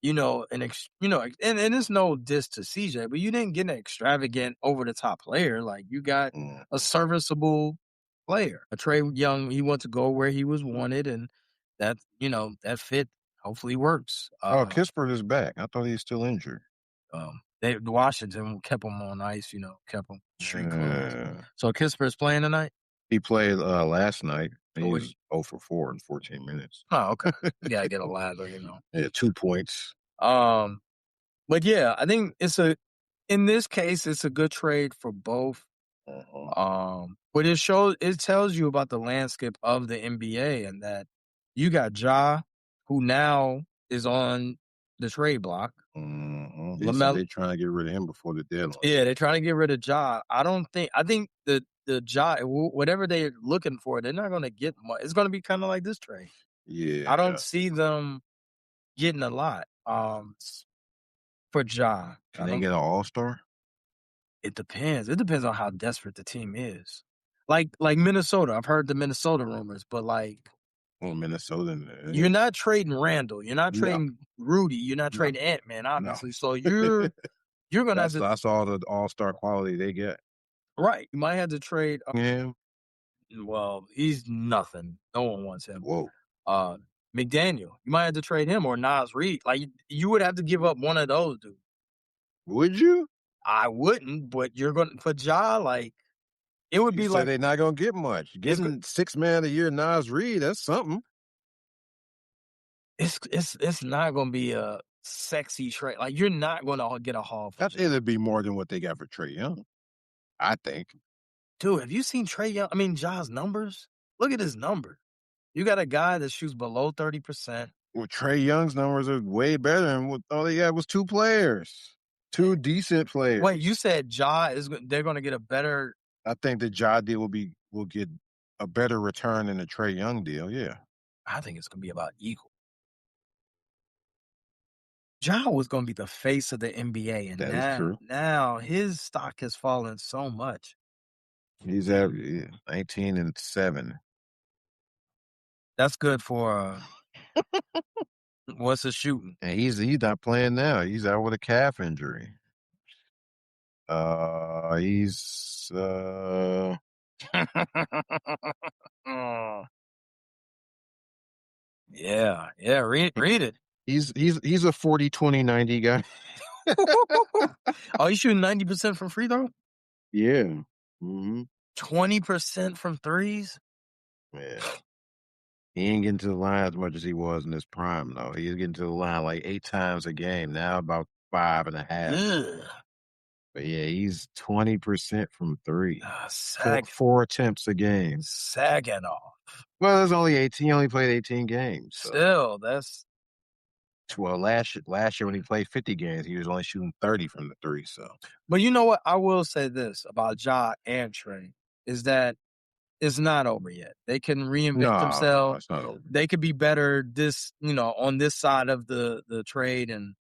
and it's no diss to CJ, but you didn't get an extravagant over the top player. Like you got Mm. a serviceable, player. A Trey Young, he wants to go where he was wanted, and that that fit hopefully works. Oh, Kispert is back. I thought he was still injured. Washington kept him on ice, kept him street clothes. Uh, So Kispert's playing tonight? he played last night. He Or what was 0 for 4 in 14 minutes. Oh, okay. You gotta get a ladder, Yeah, 2 points. But yeah, I think in this case, it's a good trade for both. But it tells you about the landscape of the NBA and that you got Ja, who now is on the trade block. They said they're trying to get rid of him before the deadline. Yeah, they're trying to get rid of Ja. I think the Ja, whatever they're looking for, they're not going to get much. It's going to be kind of like this trade. Yeah. I don't see them getting a lot for Ja. Can they get an all-star? It depends. It depends on how desperate the team is. Like Minnesota. I've heard the Minnesota rumors, but well, Minnesota. You're not trading Randall. You're not trading Rudy. You're not trading Ant-Man, obviously. No. So you're gonna have to. That's all the all-star quality they get. Right. You might have to trade. Yeah. Well, he's nothing. No one wants him. Whoa. McDaniel. You might have to trade him or Nas Reed. Like you would have to give up one of those, dude. Would you? I wouldn't, but you're gonna put Ja it would be like they're not gonna get much. Getting $6 million a year, Nas Reed, that's something. It's not gonna be a sexy trade. Like you're not gonna get a haul for it'll be more than what they got for Trey Young, I think. Dude, have you seen Trey Young? I mean, Ja's numbers. Look at his number. You got a guy that shoots below 30%. Well, Trey Young's numbers are way better, and all they got was 2 players, 2 decent players. Wait, you said they're going to get a better. I think the Ja deal will get a better return than the Trey Young deal. Yeah, I think it's going to be about equal. Ja was going to be the face of the NBA, and that is true. Now his stock has fallen so much. He's at 19-7. That's good for what's his shooting? And he's not playing now. He's out with a calf injury. He's Yeah. Read it. He's a 40, 20, 90 guy. Oh, he's shooting 90% from free throw? Yeah. 20% from threes? Yeah. He ain't getting to the line as much as he was in his prime, though. He's getting to the line like 8 times a game. Now about 5.5. Ugh. But yeah, he's 20% from 3. 4 attempts a game. Sagging off. Well, there's only 18. He only played 18 games. So. Still, that's. Well, last year when he played 50 games, he was only shooting 30 from the 3. So, but you know what? I will say this about Ja and Trey is that it's not over yet. They can reinvent themselves. It's not over. They could be better on this side of the trade and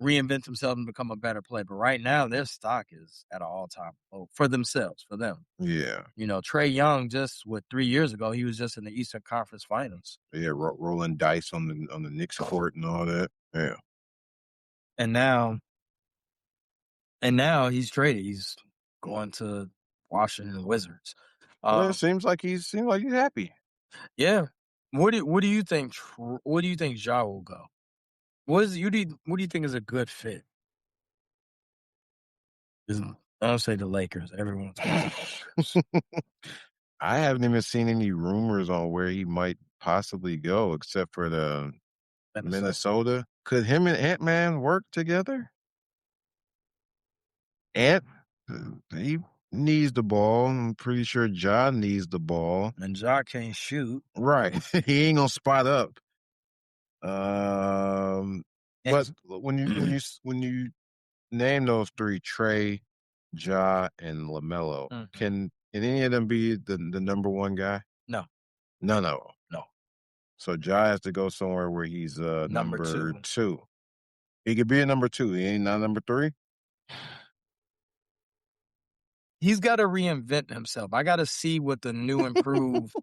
reinvent themselves and become a better player. But right now, their stock is at an all-time low for themselves, for them. Yeah. Trey Young 3 years ago, he was just in the Eastern Conference Finals. Yeah, rolling dice on the Knicks court and all that. Yeah. And now he's traded. He's going to Washington Wizards. Well, it seems like he's happy. Yeah. What do you think? What do you think Ja will go? What do you think is a good fit? I don't say the Lakers. Everyone's going to the Lakers. I haven't even seen any rumors on where he might possibly go, except for the Minnesota. Could him and Ant-Man work together? Ant, he needs the ball. I'm pretty sure Ja needs the ball. And Ja can't shoot. Right. He ain't gonna spot up. But when you name those 3, Trey, Ja, and LaMelo, can any of them be the number 1 guy? No. No. So Ja has to go somewhere where he's number 2. He could be a number 2. He ain't not number 3. He's got to reinvent himself. I got to see what the new improved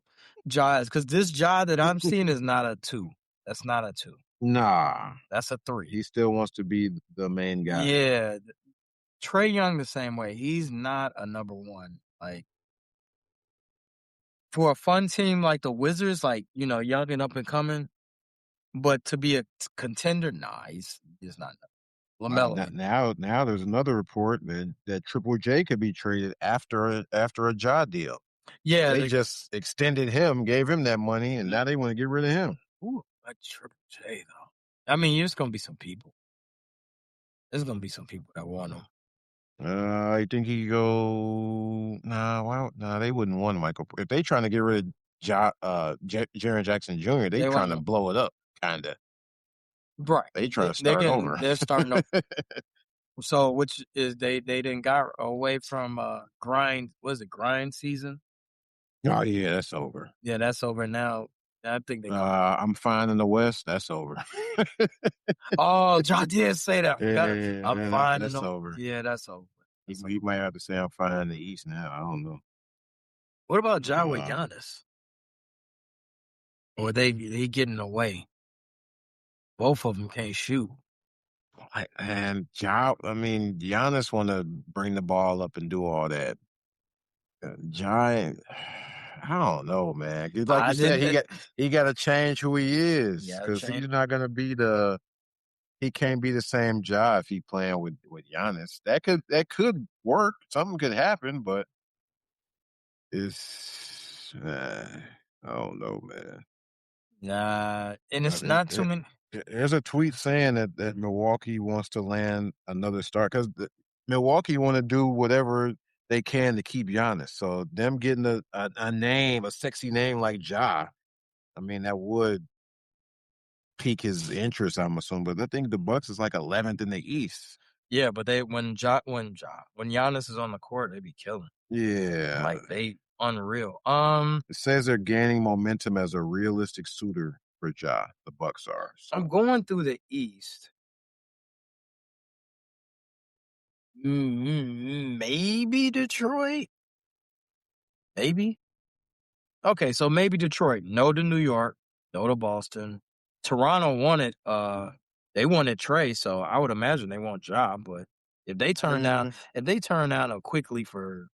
Ja is, because this Ja that I'm seeing is not a 2. That's not a 2. Nah, that's a 3. He still wants to be the main guy. Yeah, Trey Young the same way. He's not a number 1. Like for a fun team like the Wizards, like, young and up and coming, but to be a contender, nah, he's not. LaMelo. Now there's another report that Triple J could be traded after a Ja deal. Yeah, They just extended him, gave him that money, and now they want to get rid of him. ooh, a Triple J though. I mean, there's gonna be some people. There's gonna be some people that want him. I think he go. Nah, they wouldn't want Michael. If they trying to get rid of Jaren Jackson Jr., they They trying want to him. blow it up, kinda. Right. They trying to They're start getting. over. They're starting up. So, which is they didn't got away from grind. Was it grind season? Oh yeah, that's over. Yeah, that's over now. I think they come. I'm fine in the West. That's over. Oh, John did say that. I'm Yeah, fine. that's over. Yeah, that's over. That's over. You might have to say I'm fine in the East now. I don't know. What about Ja with Uh, Giannis? Or he getting away? Both of them can't shoot. and I mean, Giannis want to bring the ball up and do all that. Giant, I don't know, man. 'Cause like I you said, didn't. he got to change who he is Yeah, because change. he's not gonna be the he can't be the same Ja if he playing with Giannis. That could work. Something could happen, but it's I don't know, man. Nah, and Uh, it's it, not too it, many. there's a tweet saying that Milwaukee wants to land another star because Milwaukee want to do whatever they can to keep Giannis. So them getting a name, a sexy name like Ja, I mean that would pique his interest. I'm assuming, but I think the Bucks is like 11th in the East. Yeah, but when Giannis is on the court, they be killing. Yeah, Like they unreal. it says they're gaining momentum as a realistic suitor for Ja. The Bucks are I'm so. going through the East. Maybe Detroit. Maybe. Okay, so maybe Detroit. No to New York. No to Boston. Toronto wanted. They wanted Trey, so I would imagine they want Ja. But if they turn down, Mm, if they turn down a quickly for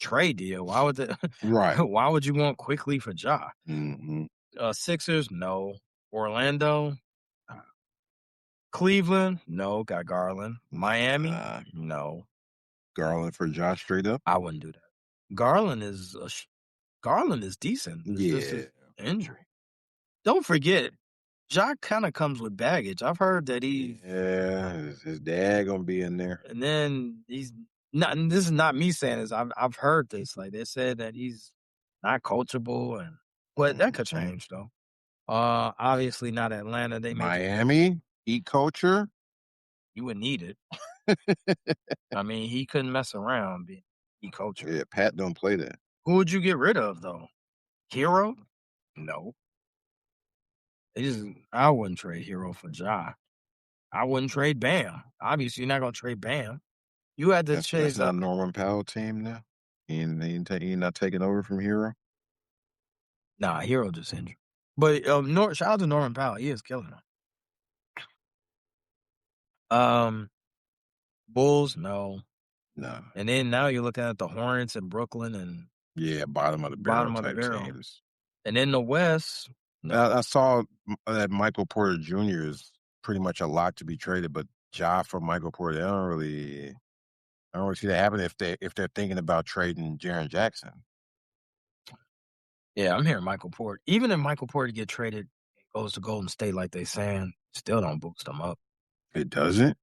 Trey deal, why would they? right. Why would you want quickly for Ja? Mm-hmm. Sixers, no. Orlando, uh, Cleveland, no. Got Garland. Miami, Nah, no. Garland for Josh straight up. I wouldn't do that. Garland is Garland is decent. It's just Yeah, his injury. Don't forget, Ja kind of comes with baggage. I've heard that yeah. His dad gonna be in there. and then he's not. And this is not me saying this. I've heard this. Like they said that he's not coachable, but that could Mhm. change though. Obviously not Atlanta. They make it. Miami eat culture. You would need it. I mean, he couldn't mess around being culture. Yeah, Pat don't play that. Who would you get rid of though? Hero? No. I wouldn't trade Hero for Ja. I wouldn't trade Bam. Obviously, you're not gonna trade Bam. You had to That's chase up. not Norman Powell team now. He not taking over from Hero. Nah, Hero just injured. But shout out to Norman Powell. He is killing him. Bulls, no. No. And then now you're looking at the Hornets and Brooklyn and Yeah, bottom of the barrel bottom of the type barrel. teams. And in the West, no. I saw that Michael Porter Jr. is pretty much a lot to be traded, but Ja for Michael Porter, I don't really see that happening if they're thinking about trading Jaren Jackson. Yeah, I'm hearing Michael Porter. Even if Michael Porter get traded, goes to Golden State like they saying, still don't boost them up. It doesn't.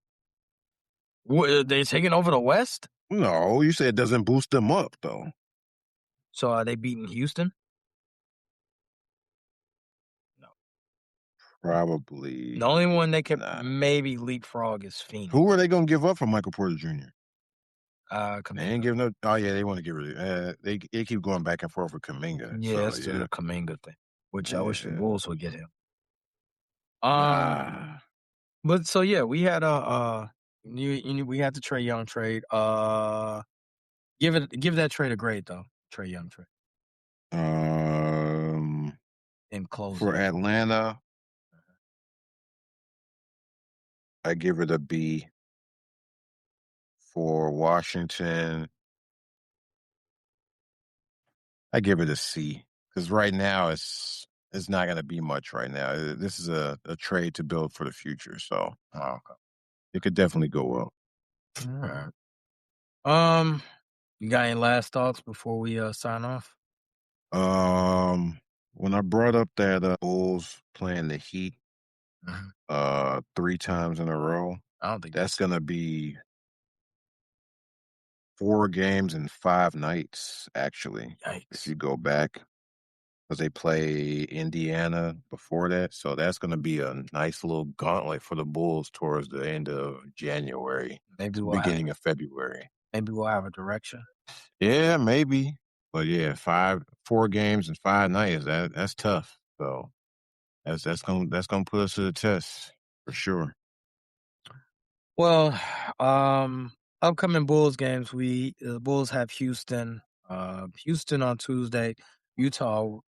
What, they taking over the West? No, you said it doesn't boost them up though. So are they beating Houston? No. Probably The only one they could not. maybe leapfrog is Phoenix. Who are they gonna give up for Michael Porter Jr.? They ain't Kaminga. giving up. Oh yeah, they want to get rid of. They keep going back and forth with Kaminga. Yeah, So it's yeah, the Kaminga thing, which I wish the yeah. Bulls would get him. Nah. But so yeah, we had we had the Trey Young trade. Give that trade a grade though. Trey Young trade Um, in closing. for Atlanta, I give it a B. For Washington, I give it a C because right now it's not going to be much right now. This is a trade to build for the future, so it could definitely go well. All right. You got any last thoughts before we sign off? When I brought up that Bulls playing the Heat Mhm. 3 times in a row, I don't think that's that's gonna be 4 games and 5 nights, actually, if yikes. you go back, because they play Indiana before that, so that's gonna be a nice little gauntlet for the Bulls towards the end of January, Maybe we'll have beginning of February. a direction. Yeah, maybe, but yeah, 4 games and 5 nights, that's tough, so that's gonna put us to the test for sure. Well, upcoming Bulls games, the Bulls have Houston on Tuesday, Utah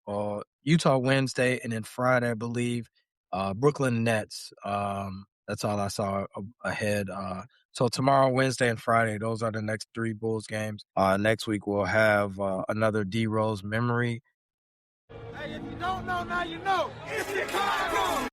Wednesday, and then Friday, I believe, Brooklyn Nets. That's all I saw ahead. So tomorrow, Wednesday, and Friday, those are the next 3 Bulls games. Next week we'll have another D Rose memory. Hey, if you don't know, now you know. It's Chicago!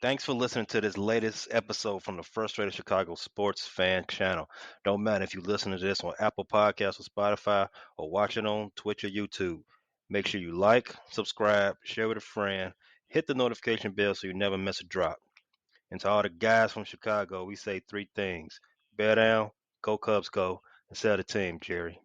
Thanks for listening to this latest episode from the Frustrated Chicago Sports Fan Channel. Don't matter if you listen to this on Apple Podcasts or Spotify or watch it on Twitch or YouTube. Make sure you like, subscribe, share with a friend, hit the notification bell so you never miss a drop. And to all the guys from Chicago, we say 3 things. Bear down, go Cubs go, and sell the team, Jerry.